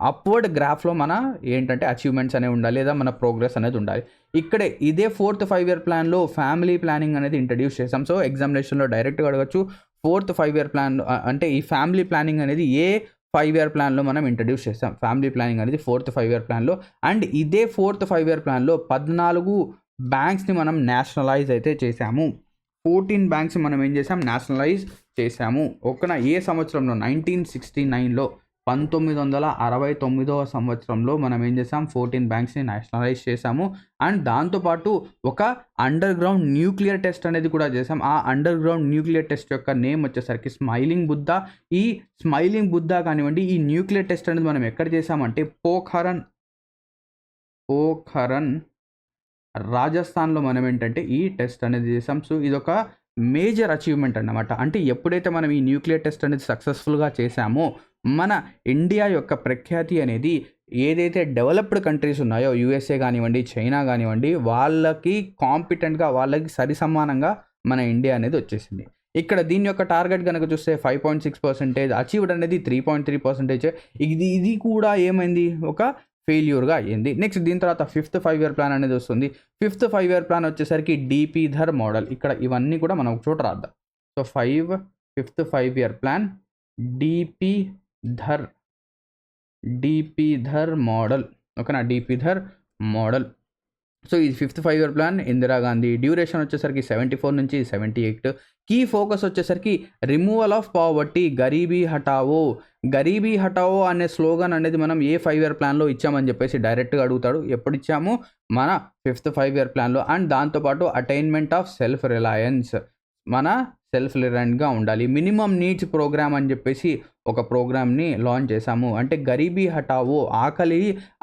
అప్వర్డ్ గ్రాఫ్లో మన ఏంటంటే అచీవ్మెంట్స్ అనేవి ఉండాలి, లేదా మన ప్రోగ్రెస్ అనేది ఉండాలి. ఇక్కడే ఇదే ఫోర్త్ 5 ఇయర్ ప్లాన్లో ఫ్యామిలీ ప్లానింగ్ అనేది ఇంట్రడ్యూస్ చేసాం. సో ఎగ్జామినేషన్లో డైరెక్ట్గా అడగచ్చు, ఫోర్త్ 5 ఇయర్ ప్లాన్ అంటే ఈ ఫ్యామిలీ ప్లానింగ్ అనేది ఏ 5 ఇయర్ ప్లాన్లో మనం ఇంట్రడ్యూస్ చేస్తాం. ఫ్యామిలీ ప్లానింగ్ అనేది ఫోర్త్ 5 ఇయర్ ప్లాన్లో. అండ్ ఇదే ఫోర్త్ 5 ఇయర్ ప్లాన్లో 14 బ్యాంక్స్ని మనం నేషనలైజ్ అయితే చేసాము. 14 బ్యాంక్స్ మనం ఏం చేసాం, నేషనలైజ్ చేసాము. ఓకేనా. ఏ సంవత్సరంలో, 1969లో 1969వ సంవత్సరంలో మనం ఏం చేసాం, 14 బ్యాంక్స్ని నేషనలైజ్ చేసాము. అండ్ దాంతోపాటు ఒక అండర్ గ్రౌండ్ న్యూక్లియర్ టెస్ట్ అనేది కూడా చేసాం. ఆ అండర్ గ్రౌండ్ న్యూక్లియర్ టెస్ట్ యొక్క నేమ్ వచ్చేసరికి స్మైలింగ్ బుద్ధ. ఈ స్మైలింగ్ బుద్ధ కానివ్వండి, ఈ న్యూక్లియర్ టెస్ట్ అనేది మనం ఎక్కడ చేసామంటే పోఖరణ్ రాజస్థాన్లో మనం ఏంటంటే ఈ టెస్ట్ అనేది చేసాం. సో ఇదొక మేజర్ అచీవ్మెంట్ అన్నమాట. అంటే ఎప్పుడైతే మనం ఈ న్యూక్లియర్ టెస్ట్ అనేది సక్సెస్ఫుల్గా చేసామో మన ఇండియా యొక్క ప్రఖ్యాతి అనేది ఏదైతే డెవలప్డ్ కంట్రీస్ ఉన్నాయో, యూఎస్ఏ కానివ్వండి, చైనా కానివ్వండి, వాళ్ళకి కాంపిటెంట్గా, వాళ్ళకి సరిసమానంగా మన ఇండియా అనేది వచ్చేసింది. ఇక్కడ దీని యొక్క టార్గెట్ కనుక చూస్తే 5.6%, అచీవ్డ్ అనేది 3.3%. ఇది కూడా ఏమైంది, ఒక ఫెయిల్యూర్గా అయ్యింది. నెక్స్ట్ దీని తర్వాత ఫిఫ్త్ 5 ఇయర్ ప్లాన్ అనేది వస్తుంది. ఫిఫ్త్ 5 ఇయర్ ప్లాన్ వచ్చేసరికి డిపి ధర్ మోడల్. ఇక్కడ ఇవన్నీ కూడా మనం ఒక చోట రాద్దాం. So fifth 5 year plan DP Dhar model. ఓకేనా, డిపి ధర్ మోడల్. సో ఇది fifth 5 year plan, Indira Gandhi. Duration వచ్చేసరికి 74 నుంచి 78. కీ ఫోకస్ వచ్చేసరికి రిమూవల్ ఆఫ్ పావర్టీ, గరీబీ హటావో అనే స్లోగన్ అనేది మనం ఏ 5 ఇయర్ ప్లాన్లో ఇచ్చామని చెప్పేసి డైరెక్ట్గా అడుగుతాడు. ఎప్పుడు ఇచ్చాము, మన ఫిఫ్త్ 5 ఇయర్ ప్లాన్లో. అండ్ దాంతోపాటు అటైన్మెంట్ ఆఫ్ సెల్ఫ్ రిలయన్స్, మన సెల్ఫ్ రిలయంట్గా ఉండాలి. మినిమం నీడ్స్ ప్రోగ్రామ్ అని చెప్పేసి ఒక ప్రోగ్రామ్ని లాంచ్ చేశాము. అంటే గరీబీ హటావో, ఆకలి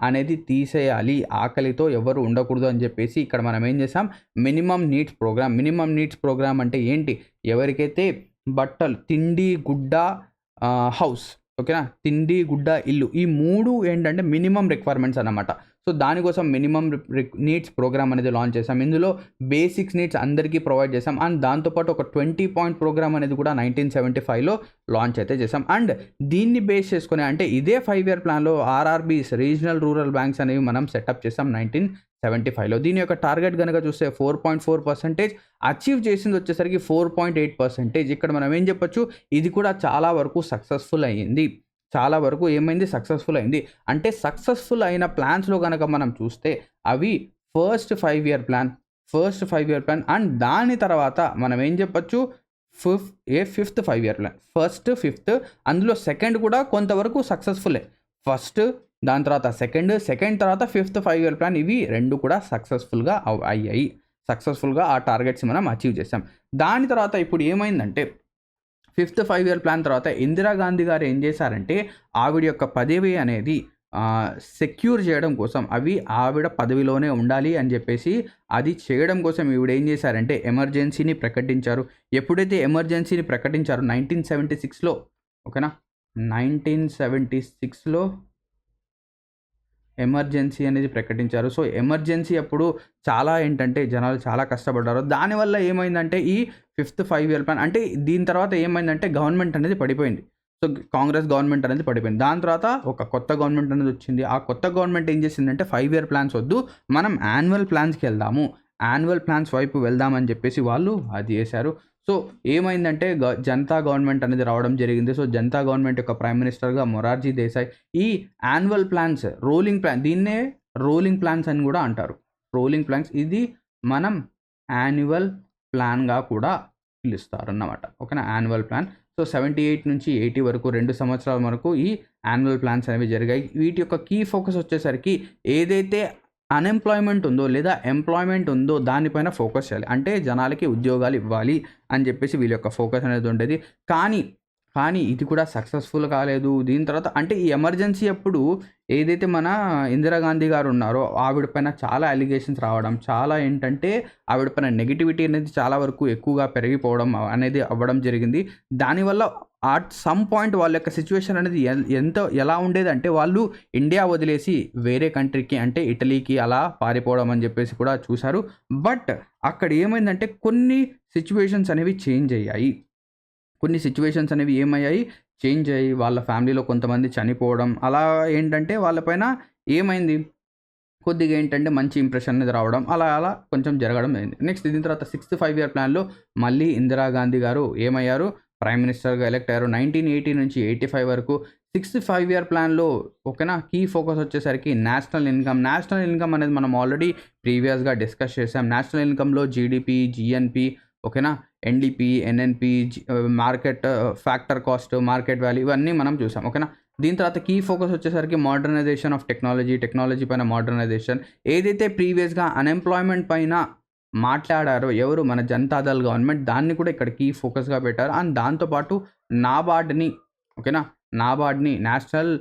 అనేది తీసేయాలి, ఆకలితో ఎవరు ఉండకూడదు అని చెప్పేసి ఇక్కడ మనం ఏం చేసాం, మినిమం నీడ్స్ ప్రోగ్రామ్ అంటే ఏంటి, ఎవరికైతే బట్టలు, తిండి, గుడ్డ, హౌస్, ఓకేనా, తిండి, గుడ్డ, ఇల్లు, ఈ 3 ఏంటంటే మినిమం రిక్వైర్మెంట్స్ అన్నమాట. సో దానికోసం మినిమం నీడ్స్ ప్రోగ్రామ్ అనేది లాంచ్ చేసాం. ఇందులో బేసిక్స్ నీడ్స్ అందరికీ ప్రొవైడ్ చేసాం. అండ్ దాంతోపాటు ఒక 20 పాయింట్ ప్రోగ్రామ్ అనేది కూడా 1975లో లాంచ్ అయితే చేసాం. అండ్ దీన్ని బేస్ చేసుకుని అంటే ఇదే 5 ఇయర్ ప్లాన్లో ఆర్ఆర్బీస్ రీజనల్ రూరల్ బ్యాంక్స్ అనేవి మనం సెటప్ చేసాం 1975లో. దీని యొక్క టార్గెట్ కనుక చూస్తే 4.4%, అచీవ్ చేసింది వచ్చేసరికి 4.8%. ఇక్కడ మనం ఏం చెప్పొచ్చు, ఇది కూడా చాలా వరకు సక్సెస్ఫుల్ అయ్యింది. చాలా వరకు ఏమైంది, సక్సెస్ఫుల్ అయింది. అంటే సక్సెస్ఫుల్ అయిన ప్లాన్స్లో కనుక మనం చూస్తే అవి ఫస్ట్ 5 ఇయర్ ప్లాన్ అండ్ దాని తర్వాత మనం ఏం చెప్పొచ్చు, fifth 5 year plan. First, fifth, అందులో సెకండ్ కూడా కొంతవరకు సక్సెస్ఫుల్లే. ఫస్ట్, దాని తర్వాత సెకండ్ తర్వాత ఫిఫ్త్ 5 ఇయర్ ప్లాన్, ఇవి రెండు కూడా సక్సెస్ఫుల్గా అయ్యాయి. సక్సెస్ఫుల్గా ఆ టార్గెట్స్ మనం అచీవ్ చేసాం. దాని తర్వాత ఇప్పుడు ఏమైందంటే ఫిఫ్త్ 5 ఇయర్ ప్లాన్ తర్వాత ఇందిరాగాంధీ గారు ఏం చేశారంటే ఆవిడ యొక్క పదవి అనేది సెక్యూర్ చేయడం కోసం, ఆవిడ పదవిలోనే ఉండాలి అని చెప్పేసి అది చేయడం కోసం ఈవిడ ఏం చేశారంటే ఎమర్జెన్సీని ప్రకటించారు. ఎప్పుడైతే ఎమర్జెన్సీని ప్రకటించారో 1976లో, ఓకేనా, 1976లో ఎమర్జెన్సీ అనేది ప్రకటించారు. సో ఎమర్జెన్సీ అప్పుడు చాలా ఏంటంటే జనాలు చాలా కష్టపడ్డారు. దానివల్ల ఏమైందంటే ఈ ఫిఫ్త్ 5 ఇయర్ ప్లాన్ అంటే దీని తర్వాత ఏమైందంటే గవర్నమెంట్ అనేది పడిపోయింది. సో కాంగ్రెస్ గవర్నమెంట్ అనేది పడిపోయింది. దాని తర్వాత ఒక కొత్త గవర్నమెంట్ అనేది వచ్చింది. ఆ కొత్త గవర్నమెంట్ ఏం చేసిందంటే 5 ఇయర్ ప్లాన్స్ వద్దు, మనం యాన్యువల్ ప్లాన్స్కి వెళ్దాము, యాన్యువల్ ప్లాన్స్ వైపు వెళ్దామని చెప్పేసి వాళ్ళు అది చేశారు. సో ఏమైందంటే జనతా గవర్నమెంట్ అనేది రావడం జరిగింది. సో జనతా గవర్నమెంట్ యొక్క ప్రైమ్ మినిస్టర్గా మొరార్జీ దేశాయ్ ఈ యాన్యువల్ ప్లాన్స్, దీన్నే రోలింగ్ ప్లాన్స్ అని కూడా అంటారు. రోలింగ్ ప్లాన్స్, ఇది మనం యాన్యువల్ ప్లాన్గా కూడా పిలుస్తారు అన్నమాట. ఓకేనా, యాన్యువల్ ప్లాన్. సో 78 నుంచి 80 వరకు 2 సంవత్సరాల వరకు ఈ యాన్యువల్ ప్లాన్స్ అనేవి జరిగాయి. వీటి యొక్క కీ ఫోకస్ వచ్చేసరికి ఏదైతే అన్ఎంప్లాయ్మెంట్ ఉందో లేదా ఎంప్లాయ్మెంట్ ఉందో దానిపైన ఫోకస్ చేయాలి. అంటే జనాలకి ఉద్యోగాలు ఇవ్వాలి అని చెప్పేసి వీళ్ళ యొక్క ఫోకస్ అనేది ఉండేది. కానీ ఇది కూడా సక్సెస్ఫుల్ కాలేదు. దీని తర్వాత అంటే ఈ ఎమర్జెన్సీ అప్పుడు ఏదైతే మన ఇందిరాగాంధీ గారు ఉన్నారో ఆవిడ పైన చాలా అలిగేషన్స్ రావడం, చాలా ఏంటంటే ఆవిడ పైన నెగిటివిటీ అనేది చాలా వరకు ఎక్కువగా పెరిగిపోవడం అనేది అవ్వడం జరిగింది. దానివల్ల అట్ సమ్ పాయింట్ వాళ్ళ యొక్క సిచ్యువేషన్ అనేది ఎలా ఉండేదంటే వాళ్ళు ఇండియా వదిలేసి వేరే కంట్రీకి అంటే ఇటలీకి అలా పారిపోవడం అని చెప్పేసి కూడా చూశారు. బట్ అక్కడ ఏమైందంటే కొన్ని సిచ్యువేషన్స్ అనేవి చేంజ్ అయ్యాయి. వాళ్ళ ఫ్యామిలీలో కొంతమంది చనిపోవడం, అలా ఏంటంటే వాళ్ళపైన ఏమైంది, కొద్దిగా ఏంటంటే మంచి ఇంప్రెషన్ అనేది రావడం, అలా కొంచెం జరగడం అయింది. నెక్స్ట్ దీని తర్వాత 6th 5 ఇయర్ ప్లాన్లో మళ్ళీ ఇందిరాగాంధీ గారు ఏమయ్యారు, ప్రైమ్ మినిస్టర్గా ఎలక్ట్ అయ్యారు 1980 నుంచి 85 వరకు. 6th 5 ఇయర్ ప్లాన్లో ఓకేనా కీ ఫోకస్ వచ్చేసరికి నేషనల్ ఇన్కమ్ అనేది మనం ఆల్రెడీ ప్రీవియస్గా డిస్కస్ చేసాం. నేషనల్ ఇన్కమ్లో జీడిపి, జిఎన్పి, ఓకేనా, NDP, NNP, market factor cost, market value, ఇవన్నీ మనం చూసాం. ఓకేనా, దీని తర్వాత కీ ఫోకస్ వచ్చేసరికి మోడర్నైజేషన్ ఆఫ్ టెక్నాలజీ పైన మోడర్నైజేషన్. ఏదైతే ప్రీవియస్గా అన్ఎంప్లాయ్మెంట్ పైన మాట్లాడారో ఎవరు, మన జనతాదళ్ గవర్నమెంట్, దాన్ని కూడా ఇక్కడ కీ ఫోకస్గా పెట్టారు. అండ్ దాంతోపాటు నాబార్డ్ని national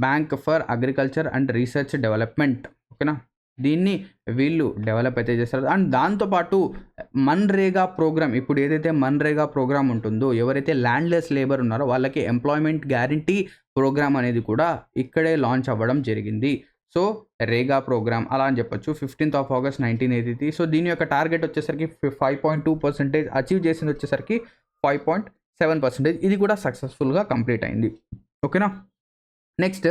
bank for agriculture and research development, ఓకేనా, దీన్ని వీళ్ళు డెవలప్ అయితే చేస్తారు. అండ్ దాంతోపాటు మన్రేగా ప్రోగ్రామ్, ఇప్పుడు ఏదైతే మన్రేగా ప్రోగ్రామ్ ఉంటుందో, ఎవరైతే ల్యాండ్లెస్ లేబర్ ఉన్నారో వాళ్ళకి ఎంప్లాయ్మెంట్ గ్యారంటీ ప్రోగ్రామ్ అనేది కూడా ఇక్కడే లాంచ్ అవ్వడం జరిగింది. సో రేగా ప్రోగ్రామ్ అలా అని చెప్పొచ్చు. 15th of August 1983. సో దీని యొక్క టార్గెట్ వచ్చేసరికి 5.2%, అచీవ్ చేసింది వచ్చేసరికి 5.7%. ఇది కూడా సక్సెస్ఫుల్గా కంప్లీట్ అయింది. ఓకేనా, నెక్స్ట్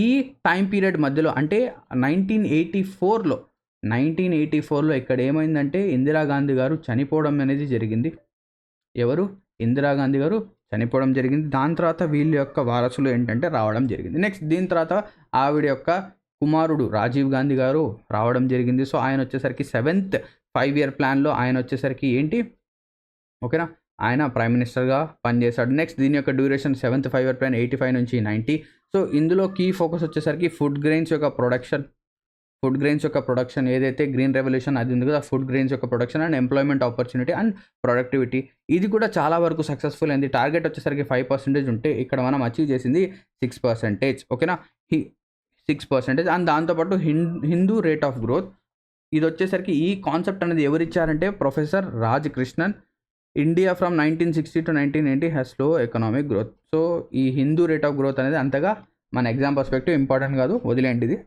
ఈ టైం పీరియడ్ మధ్యలో అంటే 1984లో ఇక్కడ ఏమైందంటే ఇందిరాగాంధీ గారు చనిపోవడం అనేది జరిగింది. ఇందిరాగాంధీ గారు చనిపోవడం జరిగింది. దాని తర్వాత వీళ్ళ యొక్క వారసులు ఏంటంటే రావడం జరిగింది. నెక్స్ట్ దీని తర్వాత ఆవిడ యొక్క కుమారుడు రాజీవ్ గాంధీ గారు రావడం జరిగింది. సో ఆయన వచ్చేసరికి 7th 5 ఇయర్ ప్లాన్లో ఆయన వచ్చేసరికి ఏంటి, ఓకేనా, ఆయన ప్రైమ్ మినిస్టర్గా పనిచేశాడు. నెక్స్ట్ దీని యొక్క డ్యూరేషన్ 7th 5 ఇయర్ ప్లాన్ 85 నుంచి 90. సో ఇందులో కీ ఫోకస్ వచ్చేసరికి ఫుడ్ గ్రెయిన్స్ యొక్క ప్రొడక్షన్ ఏదైతే గ్రీన్ రెవల్యూషన్ అది ఉంది కదా, ఫుడ్ గ్రెయిన్స్ యొక్క production and employment opportunity and productivity, ఇది కూడా చాలా వరకు సక్సెస్ఫుల్ అయింది. టార్గెట్ వచ్చేసరికి 5% ఉంటే ఇక్కడ మనం అచీవ్ చేసింది 6%, ఓకేనా, 6%. అండ్ దాంతోపాటు హిందూ రేట్ ఆఫ్ గ్రోత్, ఇది వచ్చేసరికి ఈ కాన్సెప్ట్ అనేది ఎవరు ఇచ్చారంటే professor Raj Krishnan. India from 1960 to 1990 has slow economic growth. So ఈ హిందూ రేట్ ఆఫ్ గ్రోత్ అనేది అంతగా మన ఎగ్జామ్ పర్స్పెక్టివ్ ఇంపార్టెంట్ కాదు, వదిలేండి ఇది.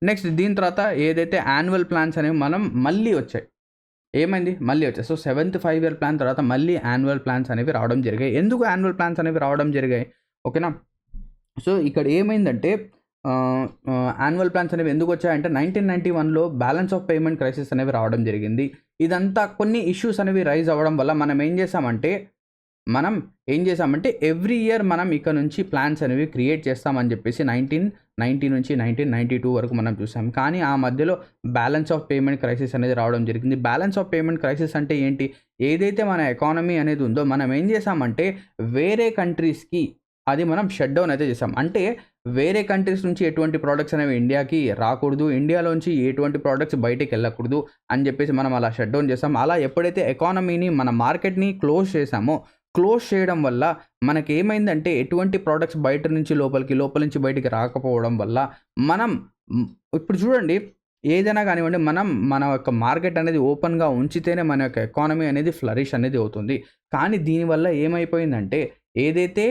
నెక్స్ట్ దీని తర్వాత ఏదైతే యాన్యువల్ ప్లాన్స్ అనేవి మనం మళ్ళీ వచ్చాయి, ఏమైంది మళ్ళీ వచ్చాయి. సో 7th 5 year ప్లాన్ తర్వాత మళ్ళీ యాన్యువల్ ప్లాన్స్ అనేవి రావడం జరిగాయి. ఎందుకు యాన్యువల్ ప్లాన్స్ అనేవి రావడం జరిగాయి, ఓకేనా. సో ఇక్కడ ఏమైందంటే యాన్యువల్ ప్లాన్స్ అనేవి ఎందుకు వచ్చాయంటే 1991లో బ్యాలెన్స్ ఆఫ్ పేమెంట్ క్రైసిస్ అనేవి రావడం జరిగింది. ఇదంతా కొన్ని ఇష్యూస్ అనేవి రైజ్ అవ్వడం వల్ల మనం ఏం చేసామంటే ఎవ్రీ ఇయర్ మనం ఇక్కడ నుంచి ప్లాన్స్ అనేవి క్రియేట్ చేస్తామని చెప్పేసి 1990 నుంచి 1992 వరకు మనం చూసాం. కానీ ఆ మధ్యలో బ్యాలెన్స్ ఆఫ్ పేమెంట్ క్రైసిస్ అనేది రావడం జరిగింది. బ్యాలెన్స్ ఆఫ్ పేమెంట్ క్రైసిస్ అంటే ఏంటి, ఏదైతే మన ఎకానమీ అనేది ఉందో మనం ఏం చేసామంటే వేరే కంట్రీస్కి అది మనం షట్ డౌన్ అయితే చేసాం. అంటే వేరే కంట్రీస్ నుంచి ఎటువంటి ప్రోడక్ట్స్ అనేవి ఇండియాకి రాకూడదు, ఇండియాలోంచి ఎటువంటి ప్రోడక్ట్స్ బయటికి వెళ్ళకూడదు అని చెప్పేసి మనం అలా షట్ డౌన్ చేసాం. అలా ఎప్పుడైతే ఎకానమీని మన మార్కెట్ని క్లోజ్ చేసామో, క్లోజ్ చేయడం వల్ల మనకి ఏమైందంటే ఎటువంటి ప్రోడక్ట్స్ బయట నుంచి లోపల నుంచి బయటికి రాకపోవడం వల్ల మనం ఇప్పుడు చూడండి ఏదైనా కానివ్వండి, మనం మన యొక్క మార్కెట్ అనేది ఓపెన్గా ఉంచితేనే మన యొక్క ఎకానమీ అనేది ఫ్లరిష్ అనేది అవుతుంది. కానీ దీనివల్ల ఏమైపోయిందంటే ఏదైతే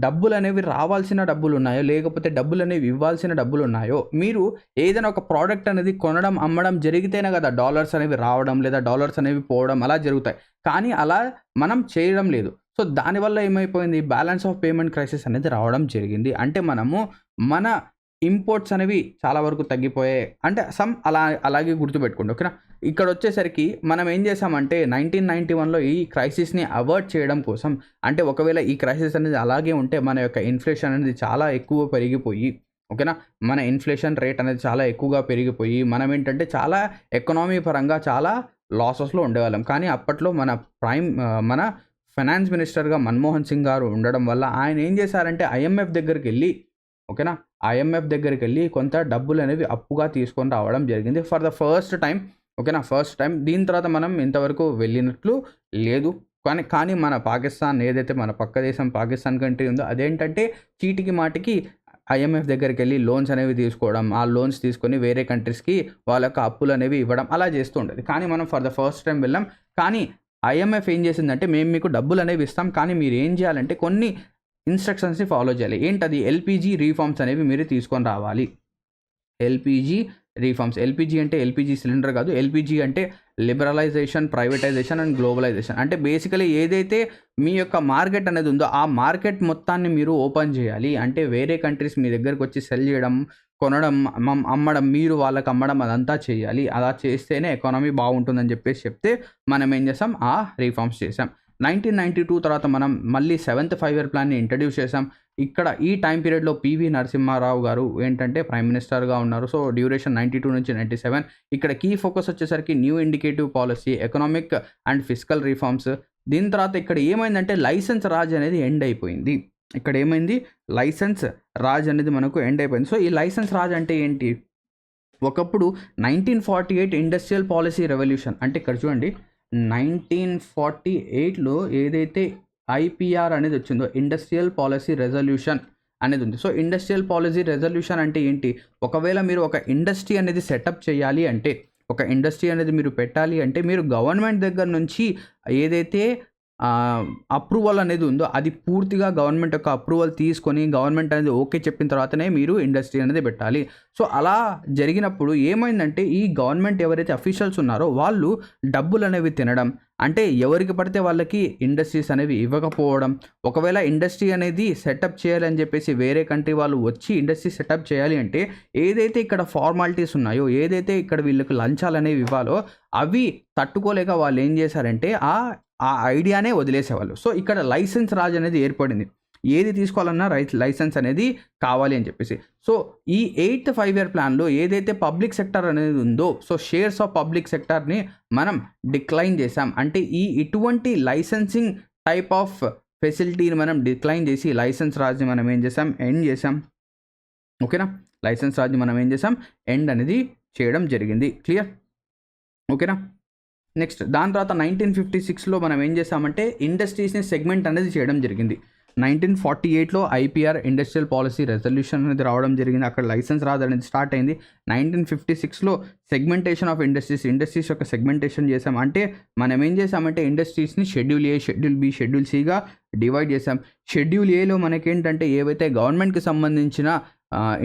డబ్బులు అనేవి రావాల్సిన డబ్బులు ఉన్నాయో, లేకపోతే డబ్బులు అనేవి ఇవ్వాల్సిన డబ్బులు ఉన్నాయో, మీరు ఏదైనా ఒక ప్రోడక్ట్ అనేది కొనడం అమ్మడం జరిగితేనే కదా డాలర్స్ అనేవి రావడం లేదా డాలర్స్ అనేవి పోవడం అలా జరుగుతాయి. కానీ అలా మనం చేయడం లేదు. సో దానివల్ల ఏమైపోయింది, బ్యాలెన్స్ ఆఫ్ పేమెంట్ క్రైసిస్ అనేది రావడం జరిగింది. అంటే మనము మన ఇంపోర్ట్స్ అనేవి చాలా వరకు తగ్గిపోయాయి. అంటే అలాగే గుర్తుపెట్టుకోండి, ఓకేనా. ఇక్కడ వచ్చేసరికి మనం ఏం చేసామంటే 1991లో ఈ క్రైసిస్ని అవాయిడ్ చేయడం కోసం, అంటే ఒకవేళ ఈ క్రైసిస్ అనేది అలాగే ఉంటే మన యొక్క ఇన్ఫ్లేషన్ అనేది చాలా ఎక్కువ పెరిగిపోయి, ఓకేనా, మన ఇన్ఫ్లేషన్ రేట్ అనేది చాలా ఎక్కువగా పెరిగిపోయి మనం ఏంటంటే చాలా ఎకనామీ పరంగా చాలా లాసెస్లో ఉండేవాళ్ళం. కానీ అప్పట్లో మన ఫైనాన్స్ మినిస్టర్గా మన్మోహన్ సింగ్ గారు ఉండడం వల్ల ఆయన ఏం చేశారంటే ఐఎంఎఫ్ దగ్గరికి వెళ్ళి, ఓకేనా, ఐఎంఎఫ్ దగ్గరికి వెళ్ళి కొంత డబ్బులు అనేవి అప్పుగా తీసుకొని రావడం జరిగింది ఫర్ ద ఫస్ట్ టైం, ఓకేనా, ఫస్ట్ టైం. దీని తర్వాత మనం ఇంతవరకు వెళ్ళినట్లు లేదు. కానీ మన పాకిస్తాన్ ఏదైతే మన పక్క దేశం పాకిస్తాన్ కంట్రీ ఉందో అదేంటంటే చీటికి మాటికి ఐఎంఎఫ్ దగ్గరికి వెళ్ళి లోన్స్ అనేవి తీసుకోవడం, ఆ లోన్స్ తీసుకొని వేరే కంట్రీస్కి వాళ్ళ యొక్క అప్పులు అనేవి ఇవ్వడం అలా చేస్తూ ఉండేది. కానీ మనం ఫర్ ద ఫస్ట్ టైం వెళ్ళాం. కానీ ఐఎంఎఫ్ ఏం చేసిందంటే మేము మీకు డబ్బులు అనేవి ఇస్తాం, కానీ మీరు ఏం చేయాలంటే కొన్ని ఇన్స్ట్రక్షన్స్ని ఫాలో చేయాలి. ఏంటది, ఎల్పిజి రీఫార్మ్స్ అనేవి మీరు తీసుకొని రావాలి. ఎల్పిజి రీఫార్మ్స్, ఎల్పిజి అంటే ఎల్పిజి సిలిండర్ కాదు, ఎల్పిజి అంటే లిబరలైజేషన్, ప్రైవేటైజేషన్ అండ్ గ్లోబలైజేషన్. అంటే బేసికలీ ఏదైతే మీ యొక్క మార్కెట్ అనేది ఉందో ఆ మార్కెట్ మొత్తాన్ని మీరు ఓపెన్ చేయాలి. అంటే వేరే కంట్రీస్ మీ దగ్గరకు వచ్చి సెల్ చేయడం, కొనడం, అమ్మడం, మీరు వాళ్ళకి అమ్మడం అదంతా చేయాలి. అలా చేస్తేనే ఎకానమీ బాగుంటుందని చెప్పేసి చెప్తే మనం ఏం చేసాం, ఆ రీఫార్మ్స్ చేసాం. 1992 తర్వాత మనం మళ్ళీ 7th 5 year ప్లాన్ని ఇంట్రడ్యూస్ చేసాం. ఇక్కడ ఈ టైం పీరియడ్లో పివి నరసింహారావు గారు ఏంటంటే ప్రైమ్ మినిస్టర్గా ఉన్నారు. సో డ్యూరేషన్ 92 నుంచి 97. ఇక్కడ కీ ఫోకస్ వచ్చేసరికి new indicative policy, economic and fiscal reforms. దీని తర్వాత ఇక్కడ ఏమైందంటే లైసెన్స్ రాజ్ అనేది ఎండ్ అయిపోయింది. ఇక్కడ ఏమైంది, లైసెన్స్ రాజ్ అనేది మనకు ఎండ్ అయిపోయింది. సో ఈ లైసెన్స్ రాజ్ అంటే ఏంటి, ఒకప్పుడు 1948 ఇండస్ట్రియల్ పాలసీ రెవల్యూషన్, అంటే ఇక్కడ చూడండి 1948లో ఏదైతే ఐపీఆర్ అనేది వచ్చిందో ఇండస్ట్రియల్ పాలసీ రెజల్యూషన్ అనేది ఉంది. సో ఇండస్ట్రియల్ పాలసీ రెజల్యూషన్ అంటే ఏంటి, ఒకవేళ మీరు ఒక ఇండస్ట్రీ అనేది సెటప్ చేయాలి అంటే, ఒక ఇండస్ట్రీ అనేది మీరు పెట్టాలి అంటే మీరు గవర్నమెంట్ దగ్గర నుంచి ఏదైతే అప్రూవల్ అనేది ఉందో అది పూర్తిగా గవర్నమెంట్ యొక్క అప్రూవల్ తీసుకొని గవర్నమెంట్ అనేది ఓకే చెప్పిన తర్వాతనే మీరు ఇండస్ట్రీ అనేది పెట్టాలి. సో అలా జరిగినప్పుడు ఏమైందంటే ఈ గవర్నమెంట్ ఎవరైతే అఫీషియల్స్ ఉన్నారో వాళ్ళు డబ్బులు అనేవి తినడం, అంటే ఎవరికి పడితే వాళ్ళకి ఇండస్ట్రీస్ అనేవి ఇవ్వకపోవడం, ఒకవేళ ఇండస్ట్రీ అనేది సెటప్ చేయాలని చెప్పేసి వేరే కంట్రీ వాళ్ళు వచ్చి ఇండస్ట్రీ సెటప్ చేయాలి అంటే ఏదైతే ఇక్కడ ఫార్మాలిటీస్ ఉన్నాయో, ఏదైతే ఇక్కడ వీళ్ళకి లంచాలు అనేవి ఇవ్వాలో అవి తట్టుకోలేక వాళ్ళు ఏం చేశారంటే ఆ ఐడియానే వదిలేసేవాళ్ళు. సో ఇక్కడ లైసెన్స్ రాజ్ అనేది ఏర్పడింది. ఏది తీసుకోవాలన్నా లైసెన్స్ అనేది కావాలి అని చెప్పేసి. సో ఈ 8th 5 year ప్లాన్లో ఏదైతే పబ్లిక్ సెక్టర్ అనేది ఉందో, సో షేర్స్ ఆఫ్ పబ్లిక్ సెక్టర్ని మనం డిక్లైన్ చేసాం. అంటే ఇటువంటి లైసెన్సింగ్ టైప్ ఆఫ్ ఫెసిలిటీని మనం డిక్లైన్ చేసి లైసెన్స్ రాజ్ని మనం ఏం చేసాం, ఎండ్ చేసాం. ఓకేనా, లైసెన్స్ రాజ్ని మనం ఏం చేసాం, ఎండ్ అనేది చేయడం జరిగింది. క్లియర్, ఓకేనా. నెక్స్ట్ దాని తర్వాత 1956లో మనం ఏం చేసామంటే ఇండస్ట్రీస్ని సెగ్మెంట్ అనేది చేయడం జరిగింది. 1948లో ఐపీఆర్ ఇండస్ట్రియల్ పాలసీ రెజల్యూషన్ అనేది రావడం జరిగింది. అక్కడ లైసెన్స్ రాదు అనేది స్టార్ట్ అయింది. 1956లో సెగ్మెంటేషన్ ఆఫ్ ఇండస్ట్రీస్ యొక్క సెగ్మెంటేషన్ చేసాం. అంటే మనం ఏం చేసామంటే ఇండస్ట్రీస్ని షెడ్యూల్ ఏ, షెడ్యూల్ బి, షెడ్యూల్ సిగా డివైడ్ చేసాం. షెడ్యూల్ ఏలో మనకేంటంటే ఏవైతే గవర్నమెంట్కి సంబంధించిన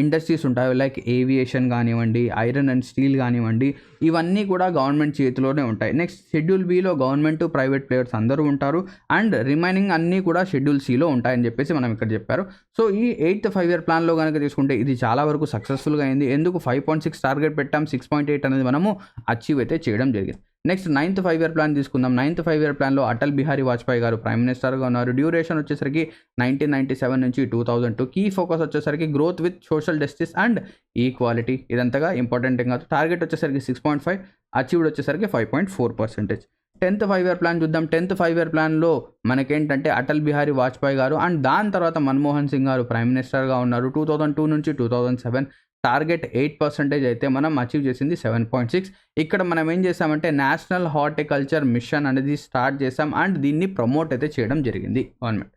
ఇండస్ట్రీస్ ఉంటాయి, లైక్ ఏవియేషన్ కానివ్వండి, ఐరన్ అండ్ స్టీల్ కానివ్వండి, ఇవన్నీ కూడా గవర్నమెంట్ చేతిలోనే ఉంటాయి. Next schedule below government, private players అందరూ ఉంటారు అండ్ రిమైనింగ్ అన్నీ కూడా షెడ్యూల్ సిలో ఉంటాయని చెప్పేసి మనం ఇక్కడ చెప్పారు. సో ఈ 8th 5-year ప్లాన్లో కనుక తీసుకుంటే ఇది చాలా వరకు సక్సెస్ఫుల్గా అయింది. ఎందుకు 5.6 టార్గెట్ పెట్టాం, 6.8 అనేది మనము అచీవ్ అయితే చేయడం జరిగింది. నెక్స్ట్ 9th 5-year ప్లాన్ తీసుకుందాం. 9th 5-year ప్లాన్లో అటల్ బిహారీ వాజ్పేయి గారు ప్రైమ్ మినిస్టర్గా ఉన్నారు. డ్యూరేషన్ వచ్చేసరికి 1997 నుంచి 2002. కీ ఫోకస్ వచ్చేసరికి growth with social justice and equality. ఇదంతగా ఇంపార్టెంట్ ఏం కాదు. టార్గెట్ వచ్చేసరికి 6.5, అచీవ్డ్ వచ్చేసరికి 5.4%. 10th 5-year ప్లాన్ చూద్దాం. 10th 5-year ప్లాన్లో మనకేంటంటే అటల్ బిహారీ వాజ్పేయి గారు అండ్ దాని తర్వాత మన్మోహన్ సింగ్ గారు ప్రైమ్ మినిస్టర్గా ఉన్నారు 2002 నుంచి 2007. టార్గెట్ 8% అయితే మనం అచీవ్ చేసింది 7.6. ఇక్కడ మనం ఏం చేసామంటే నేషనల్ హార్టికల్చర్ మిషన్ అనేది స్టార్ట్ చేసాం అండ్ దీన్ని ప్రమోట్ అయితే చేయడం జరిగింది గవర్నమెంట్.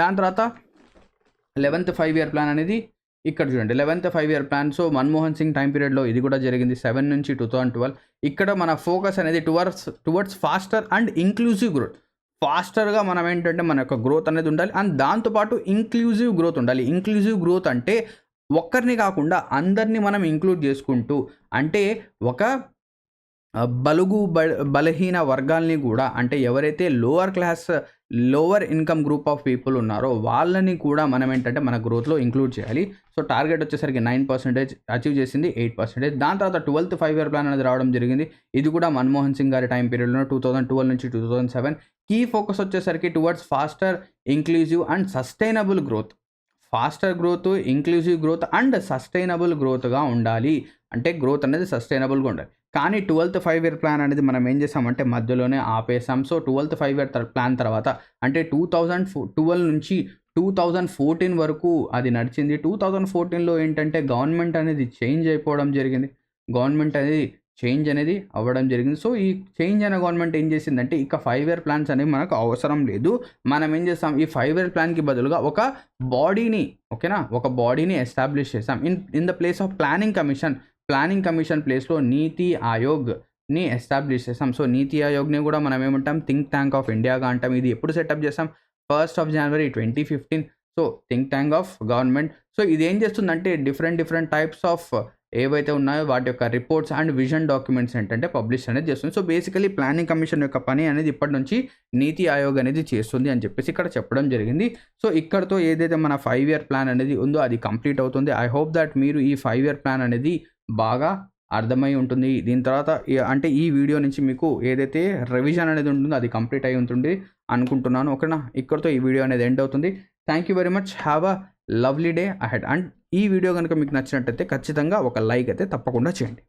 దాని తర్వాత 11th 5-year ప్లాన్ అనేది ఇక్కడ చూడండి. 11th 5-year plan, so Manmohan Singh time పీరియడ్లో ఇది కూడా జరిగింది 7 నుంచి 2012. ఇక్కడ మన ఫోకస్ అనేది towards faster and inclusive growth. ఫాస్టర్గా మనం ఏంటంటే మన యొక్క గ్రోత్ అనేది ఉండాలి అండ్ దాంతోపాటు ఇంక్లూజివ్ గ్రోత్ ఉండాలి. ఇంక్లూజివ్ గ్రోత్ అంటే ఒక్కరిని కాకుండా అందరినీ మనం ఇంక్లూడ్ చేసుకుంటూ, అంటే ఒక బలహీన వర్గాల్ని కూడా, అంటే ఎవరైతే lower income group of people ఉన్నారో వాళ్ళని కూడా మనం ఏంటంటే మన గ్రోత్లో ఇంక్లూడ్ చేయాలి. సో టార్గెట్ వచ్చేసరికి 9%, అచీవ్ చేసింది 8%. దాని తర్వాత 12th 5-year ప్లాన్ అనేది రావడం జరిగింది. ఇది కూడా మన్మోహన్ సింగ్ గారి టైం పీరియడ్లో 2012 నుంచి 2007. కీ ఫోకస్ వచ్చేసరికి towards faster, inclusive and sustainable growth. Faster growth, inclusive growth and sustainable గ్రోత్గా ఉండాలి. అంటే గ్రోత్ అనేది సస్టైనబుల్గా ఉండాలి. కానీ 12th 5-year ప్లాన్ అనేది మనం ఏం చేసామంటే మధ్యలోనే ఆపేసాం. సో 12th 5-year ప్లాన్ తర్వాత అంటే 2012 నుంచి 2014 వరకు అది నడిచింది. 2014లో ఏంటంటే గవర్నమెంట్ అనేది చేంజ్ అయిపోవడం జరిగింది. చేంజ్ అనేది అవ్వడం జరిగింది. సో ఈ చేంజ్ అయిన గవర్నమెంట్ ఏం చేసిందంటే ఇక 5-year ప్లాన్స్ అనేవి మనకు అవసరం లేదు. మనం ఏం చేస్తాం, ఈ 5-year ప్లాన్కి బదులుగా ఒక బాడీని ఎస్టాబ్లిష్ చేసాం. In the place of planning commission ప్లేస్లో నీతి ఆయోగ్ని ఎస్టాబ్లిష్ చేసాం. సో నీతి ఆయోగ్ని కూడా మనం ఏమంటాం, థింక్ ట్యాంక్ ఆఫ్ ఇండియాగా అంటాం. ఇది ఎప్పుడు సెటప్ చేసాం, 1st January 2015. So think tank of government. So ఇది ఏం చేస్తుందంటే డిఫరెంట్ టైప్స్ ఆఫ్ ఏవైతే ఉన్నాయో వాటి యొక్క రిపోర్ట్స్ అండ్ విజన్ డాక్యుమెంట్స్ ఏంటంటే పబ్లిష్ అనేది చేస్తుంది. సో బేసికలీ ప్లానింగ్ కమిషన్ యొక్క పని అనేది ఇప్పటి నుంచి నీతి ఆయోగ్ అనేది చేస్తుంది అని చెప్పేసి ఇక్కడ చెప్పడం జరిగింది. సో ఇక్కడతో ఏదైతే మన 5-year ప్లాన్ అనేది ఉందో అది కంప్లీట్ అవుతుంది. ఐ హోప్ దట్ మీరు ఈ 5-year ప్లాన్ అనేది బాగా అర్థమై ఉంటుంది. దీని తర్వాత అంటే ఈ వీడియో నుంచి మీకు ఏదైతే రివిజన్ అనేది ఉంటుందో అది కంప్లీట్ అయి ఉంటుంది అనుకుంటున్నాను. ఓకేనా, ఇక్కడతో ఈ వీడియో అనేది ఎండ్ అవుతుంది. Thank you very much. Have a lovely day ahead. And ఈ వీడియో కనుక మీకు నచ్చినట్టయితే ఖచ్చితంగా ఒక లైక్ అయితే తప్పకుండా చేయండి.